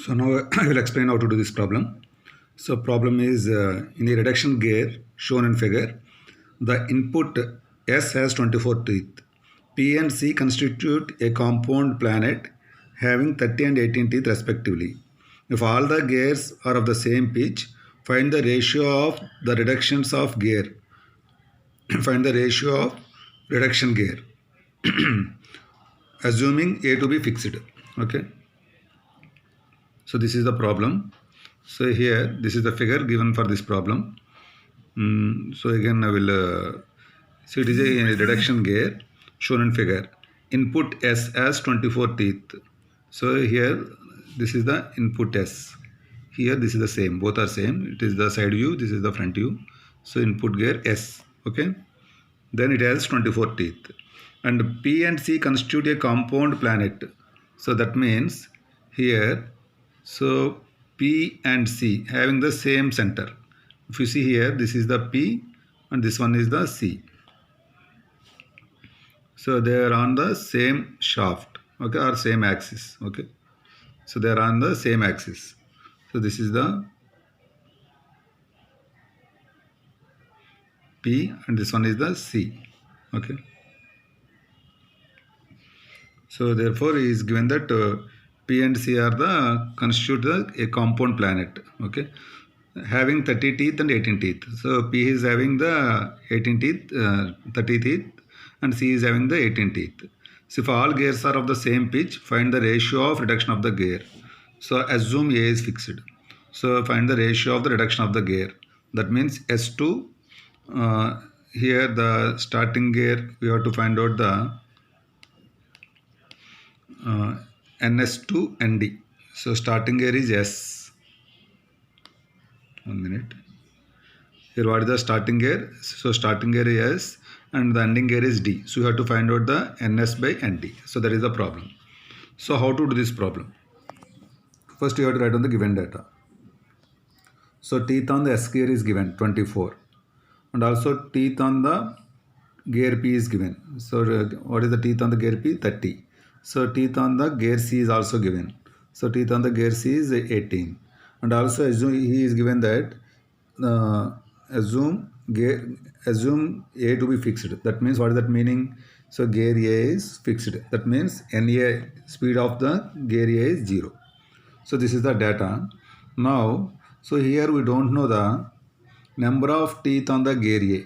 So now I will explain how to do this problem. So problem is in the reduction gear shown in figure, the input S has 24 teeth. P and C constitute a compound planet having 30 and 18 teeth respectively. If all the gears are of the same pitch, find the ratio of the reductions of gear. Find the ratio of reduction gear. Assuming A to be fixed. Okay. So this is the problem. So here this is the figure given for this problem. So again I will so it is a reduction gear shown in figure. Input S as 24 teeth. So here this is the input S. Here this is the same. Both are same. It is the side view. This is the front view. So input gear S. Okay. Then it has 24 teeth. And P and C constitute a compound planet. So that means here, so P and C having the same center. If you see here, this is the P and this one is the C. So they are on the same shaft, okay, or same axis, okay. So they are on the same axis. So this is the P and this one is the C, okay. So therefore he is given that P and C are the constitute a compound planet, okay, having 30 teeth and 18 teeth. So P is having the 18 teeth, 30 teeth, and C is having the 18 teeth. So if all gears are of the same pitch, find the ratio of reduction of the gear. So assume A is fixed. So find the ratio of the reduction of the gear. That means S2, here the starting gear, we have to find out the NS2 ND. So starting gear is S. 1 minute. Here what is the starting gear? So starting gear is S and the ending gear is D. So you have to find out the NS by ND. So that is the problem. So how to do this problem? First you have to write on the given data. So teeth on the S gear is given 24 and also teeth on the gear P is given. So what is the teeth on the gear P? 30. So teeth on the gear C is also given. So teeth on the gear C is 18. And also assume he is given that assume A to be fixed. That means what is that meaning? So gear A is fixed. That means NA speed of the gear A is 0. So this is the data. Now, so here we don't know the number of teeth on the gear A.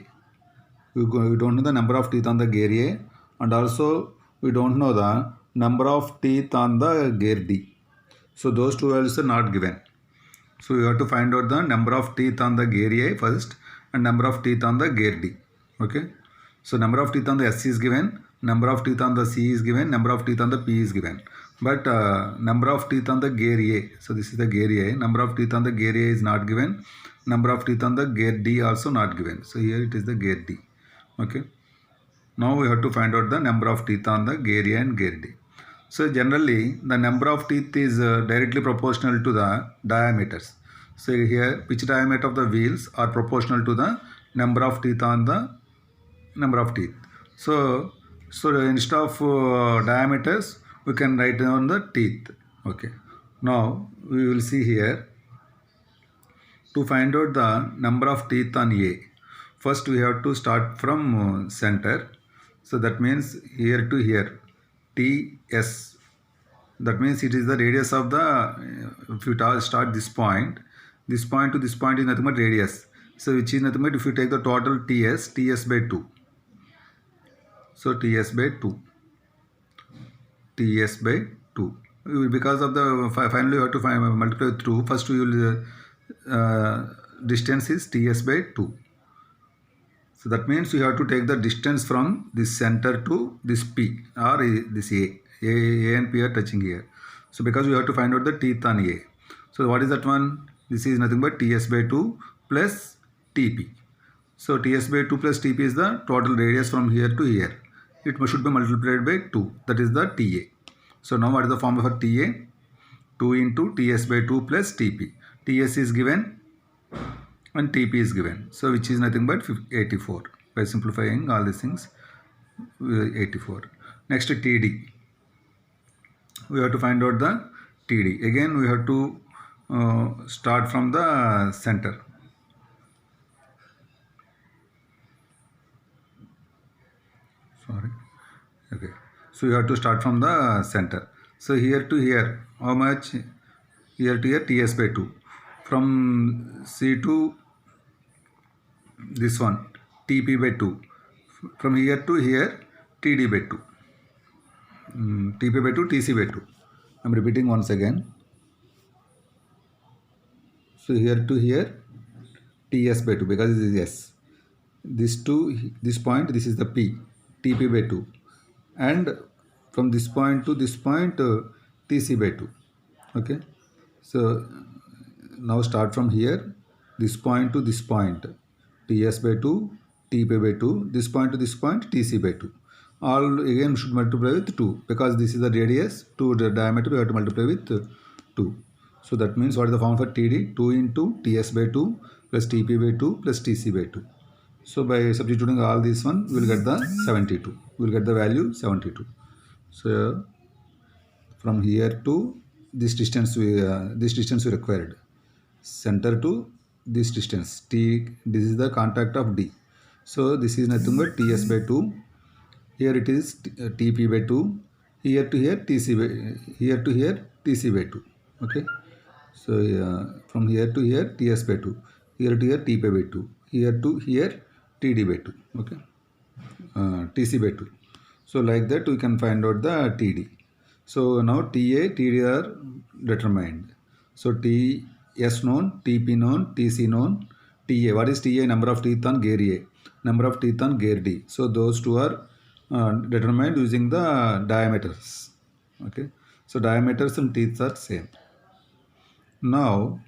We don't know the number of teeth on the gear A, and also we don't know the number of teeth on the gear D. So those two values are not given. So you have to find out the number of teeth on the gear A first and number of teeth on the gear D. Okay. So number of teeth on the S is given, number of teeth on the C is given, number of teeth on the P is given. But number of teeth on the gear A, so this is the gear A, number of teeth on the gear A is not given, number of teeth on the gear D also not given. So here it is the gear D. Okay. Now we have to find out the number of teeth on the gear A and gear D. So generally the number of teeth is directly proportional to the diameters. So here pitch diameter of the wheels are proportional to the number of teeth on the number of teeth. So instead of diameters we can write down the teeth. Okay. Now we will see here to find out the number of teeth on A. First we have to start from center. So that means here to here TS. That means it is the radius of the, if you start this point to this point is nothing but radius. So which is nothing but if you take the total TS by 2. So TS by 2. TS by 2. Because of the, finally you have to multiply with 2. First you will, distance is TS by 2. So that means you have to take the distance from this center to this P or this A. A and P are touching here. So because you have to find out the teeth on A. So what is that one? This is nothing but TS by 2 plus TP. So TS by 2 plus TP is the total radius from here to here. It should be multiplied by 2. That is the TA. So now what is the formula for TA? 2 into TS by 2 plus TP. TS is given and TP is given. So which is nothing but 84. By simplifying all these things, 84. Next TD. We have to find out the TD. Again we have to start from the center. Sorry. Okay. So you have to start from the center. So here to here, how much? Here to here, TS by 2. From C to this one, TP by 2. From here to here, TD by 2. TP by 2, TC by 2. I'm repeating once again. So here to here, TS by 2 because this is S. This to this point, this is the P, TP by 2. And from this point to this point, TC by 2. Okay. So now start from here, this point to this point, TS by 2, TP by 2, this point to this point, TC by 2. All again should multiply with 2 because this is the radius, to the diameter we have to multiply with 2. So that means what is the formula for TD? 2 into TS by 2 plus TP by 2 plus TC by 2. So by substituting all this one, we will get the 72. We will get the value 72. So from here to this distance we required. Center to this distance T. This is the contact of D. So this is nothing but TS by 2. Here it is TP by 2. Here to here TC by 2. Okay. So from here to here TS by 2. Here to here TP by 2. Here to here TD by 2. Okay. TC by 2. So like that we can find out the TD. So now TA, TD are determined. So TS known, TP known, TC known, TA. What is TA? Number of teeth on gear A. Number of teeth on gear D. So those two are determined using the diameters. Okay. So diameters and teeth are same. Now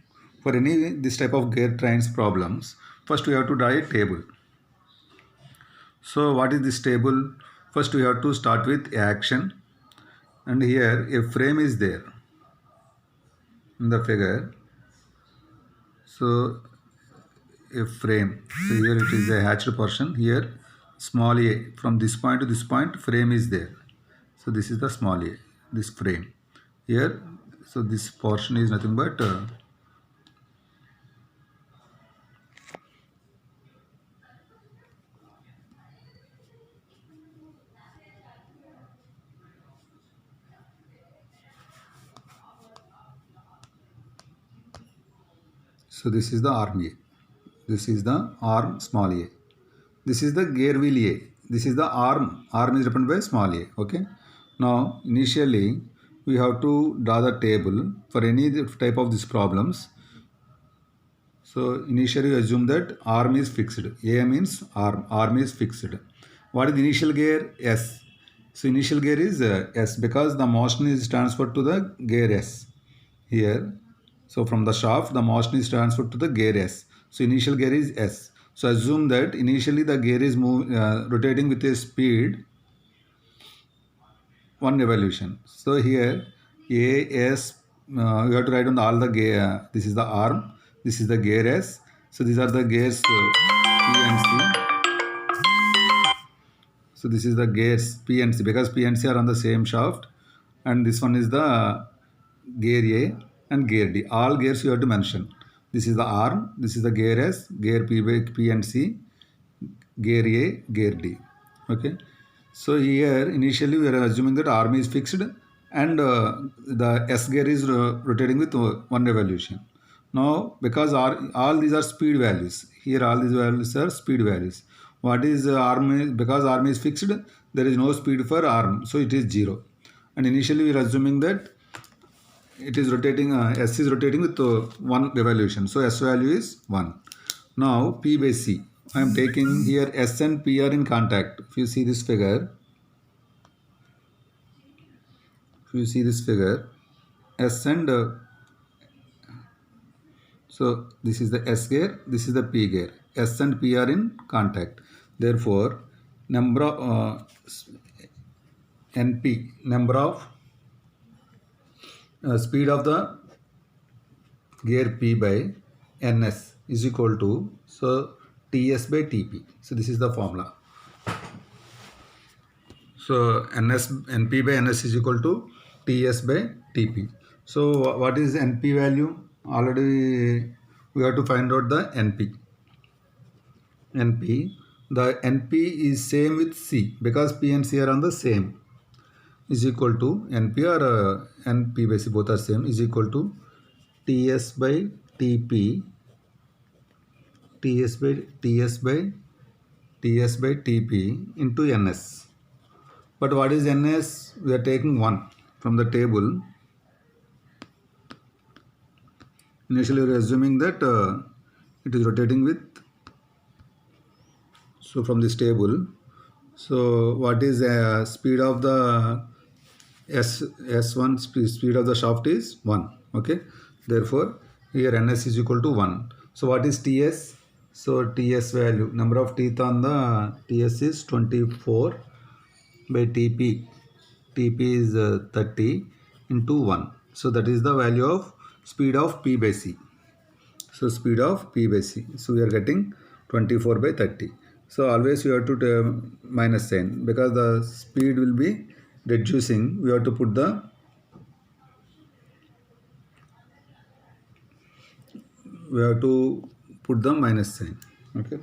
for any this type of gear trains problems, first we have to draw a table. So what is this table? First we have to start with action, and here a frame is there in the figure. So a frame. So here it is a hatched portion. Here small a, from this point to this point frame is there. So this is the small a, this frame. Here, so this portion is nothing but so this is the arm A. This is the arm small a. This is the gear wheel A. This is the arm. Arm is represented by small a. Okay. Now initially we have to draw the table for any type of these problems. So initially we assume that arm is fixed. A means arm. Arm is fixed. What is the initial gear? S. So initial gear is S because the motion is transferred to the gear S. Here. So from the shaft the motion is transferred to the gear S. So initial gear is S. So assume that initially the gear is rotating with a speed 1 revolution. So here A, S, you have to write on all the gear. This is the arm. This is the gear S. So these are the gears P and C. So this is the gears P and C because P and C are on the same shaft. And this one is the gear A and gear D. All gears you have to mention. This is the arm. This is the gear S, gear P and C, gear A, gear D. Okay. So here initially we are assuming that arm is fixed and the S gear is rotating with 1 revolution. Now because all these are speed values. Here all these values are speed values. What is arm? Because arm is fixed, there is no speed for arm. So it is 0. And initially we are assuming that it is rotating, S is rotating with 1 revolution. So S value is 1. Now P by C. I am taking here S and P are in contact. If you see this figure, S and so this is the S gear, this is the P gear. S and P are in contact. Therefore, number of NP, number of speed of the gear P by NS is equal to TS by TP. So this is the formula. So NP by NS is equal to TS by TP. So what is NP value? Already we have to find out the NP. NP. The NP is same with C because P and C are on the same. Is equal to NP or NP by C both are same is equal to TS by TP. TS by TP into NS. But what is NS? We are taking 1 from the table. Initially we are assuming that it is rotating with, so from this table, so what is speed of the S1 speed of the shaft is 1. Okay, therefore here NS is equal to 1. So what is TS? So TS value, number of teeth on the TS is 24 by TP. TP is 30 into 1. So that is the value of speed of P by C. So speed of P by C. So we are getting 24 by 30. So always we have to minus sign because the speed will be reducing. We have to put the minus sign. Okay,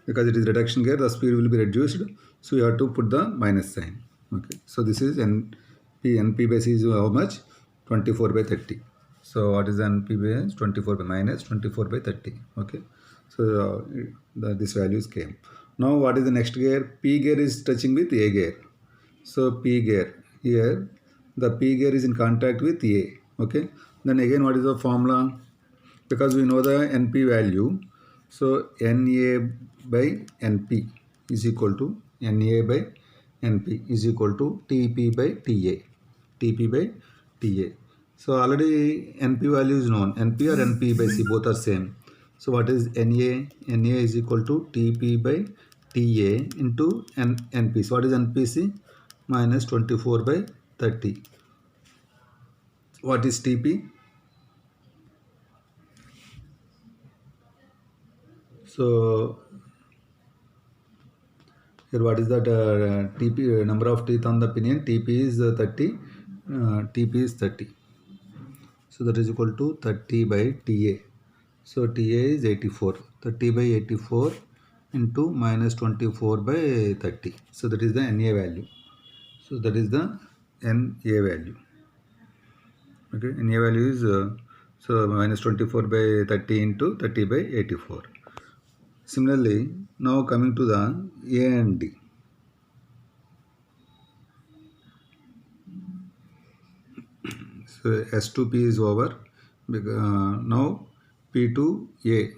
because it is reduction gear, the speed will be reduced, so you have to put the minus sign. Okay, so this is NP by C is how much? 24 by 30. So what is NP by 24 by minus 24 by 30. Okay, so this values came. Now what is the next gear? P gear is touching with A gear. So P gear, here the P gear is in contact with A. Okay, then again what is the formula? Because we know the NP value, so NA by NP is equal to NA by NP is equal to TP by TA. TP by TA. So already NP value is known. NP or NP by C both are same. So what is NA? NA is equal to TP by TA into NP. So what is NPC? Minus 24 by 30. What is TP? So here what is that TP number of teeth on the pinion? TP is 30. TP is 30. So that is equal to 30 by TA. So TA is 84. 30 by 84 into minus 24 by 30. So that is the NA value. So that is the NA value. Okay, NA value is so minus 24 by 30 into 30 by 84. Similarly, now coming to the A and D. So S2P is over. Now P2A,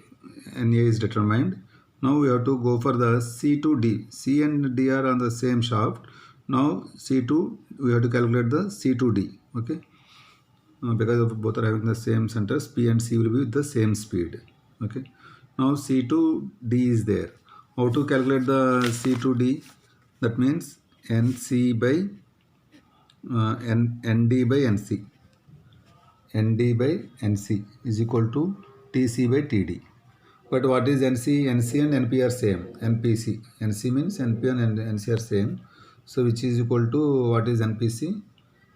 NA is determined. Now we have to go for the C2D. C and D are on the same shaft. Now C2, we have to calculate the C2D. Okay, because of both are having the same centers, P and C will be with the same speed. Okay, now C2D is there. How to calculate the C2D? That means NC by ND by NC. ND by NC is equal to TC by TD. But what is NC? NC and NP are same. NPC. NC means NP and NC are same. So which is equal to what is NPC?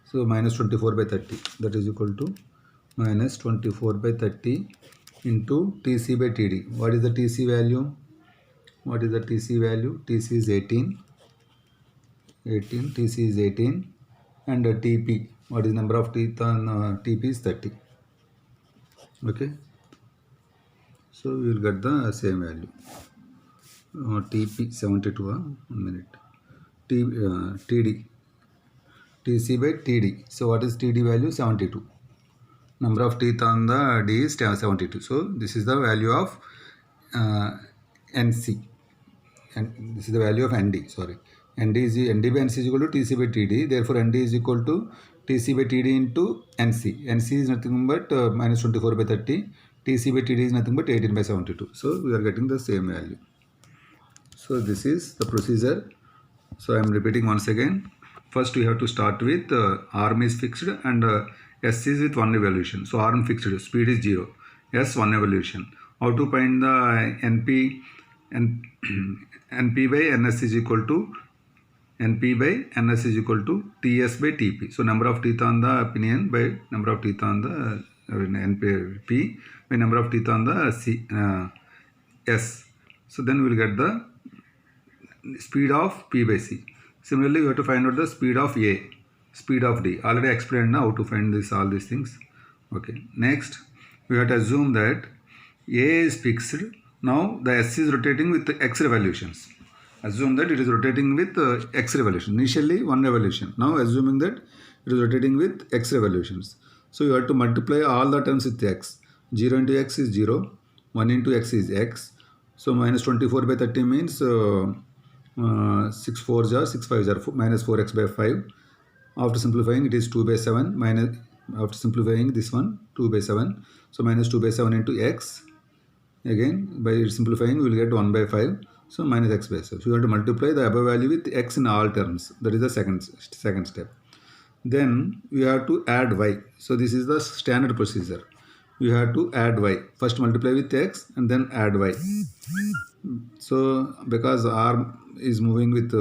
So minus 24 by 30. That is equal to minus 24 by 30 into TC by TD. What is the TC value? What is the TC value? TC is 18. 18. TC is 18. And TP. What is number of teeth on TP is 30. Okay. So we will get the same value. TP 72. 1 minute. TD. TC by TD. So what is TD value? 72. Number of teeth on the D is 72. So this is the value of NC. And this is the value of ND. Sorry. ND by NC is equal to TC by TD. Therefore, ND is equal to TC by TD into NC. NC is nothing but minus 24 by 30. TC by TD is nothing but 18 by 72. So we are getting the same value. So this is the procedure. So I am repeating once again. First we have to start with arm is fixed and S is with 1 evolution. So arm fixed, speed is 0. S 1 evolution. How to find the NP? NP by NS is equal to NP by NS is equal to TS by TP. So number of teeth on the pinion by number of teeth on the NP by number of teeth on the S. So then we will get the speed of P by C. Similarly, we have to find out the speed of A, speed of D. Already explained now how to find this, all these things. Okay. Next, we have to assume that A is fixed. Now the S is rotating with X revolutions. Assume that it is rotating with X revolution. Initially one revolution. Now assuming that it is rotating with X revolutions. So you have to multiply all the terms with X. 0 into X is 0. 1 into X is X. So minus 24 by 30 means 6 4s are 6 5s are minus 4x by 5. After simplifying, it is 2 by 7 minus, after simplifying this one, 2 by 7. So minus 2 by 7 into x. Again, by simplifying, we will get 1 by 5. So minus x by 7. So you have to multiply the above value with x in all terms. That is the second step. Then we have to add y. So this is the standard procedure. We have to add y. First multiply with x and then add y. So because r is moving with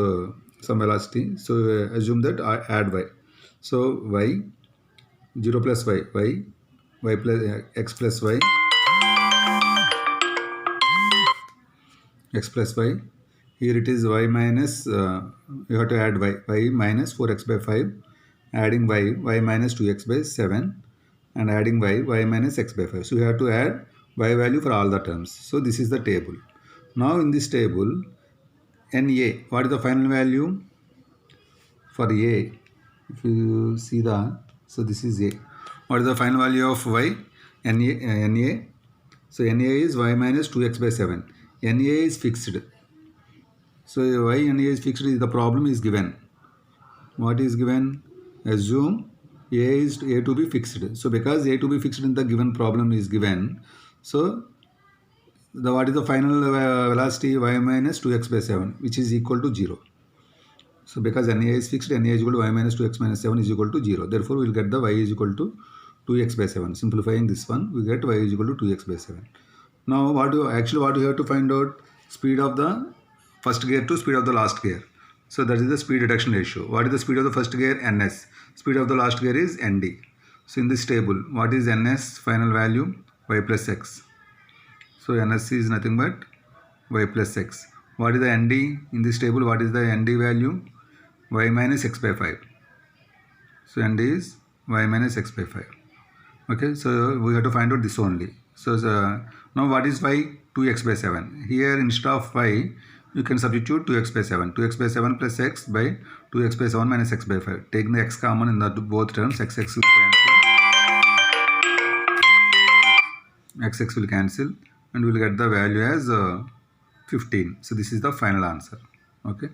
some velocity, so assume that I add y. So y, 0 plus y, y plus x plus y, x plus y. Here it is y minus, you have to add y minus 4x by 5, adding y minus 2x by 7, and adding y minus x by 5. So you have to add y value for all the terms. So this is the table. Now in this table, NA, what is the final value? For A, if you see the, so this is A. What is the final value of y? NA. So NA is y minus 2x by 7. NA is fixed. So y NA is fixed, the problem is given. What is given? Assume A to be fixed. So because A to be fixed in the given problem is given, so what is the final velocity? Y minus 2x by 7, which is equal to 0. So because NA is fixed, NA is equal to y minus 2x minus 7 is equal to 0. Therefore, we will get the y is equal to 2x by 7. Simplifying this one, we get y is equal to 2x by 7. Now, what you have to find out? Speed of the first gear to speed of the last gear. So that is the speed reduction ratio. What is the speed of the first gear? Ns. Speed of the last gear is Nd. So in this table, what is Ns final value? Y plus x. So Ns is nothing but y plus x. What is the Nd in this table? What is the Nd value? Y minus x by 5. So Nd is y minus x by 5. Okay, so we have to find out this only. So now what is y? 2x by 7. Here instead of y, you can substitute 2x by 7. 2x by 7 plus x by 2x by 7 minus x by 5. Taking the x common in the both terms, x will cancel. X will cancel, and we will get the value as 15. So this is the final answer. Okay.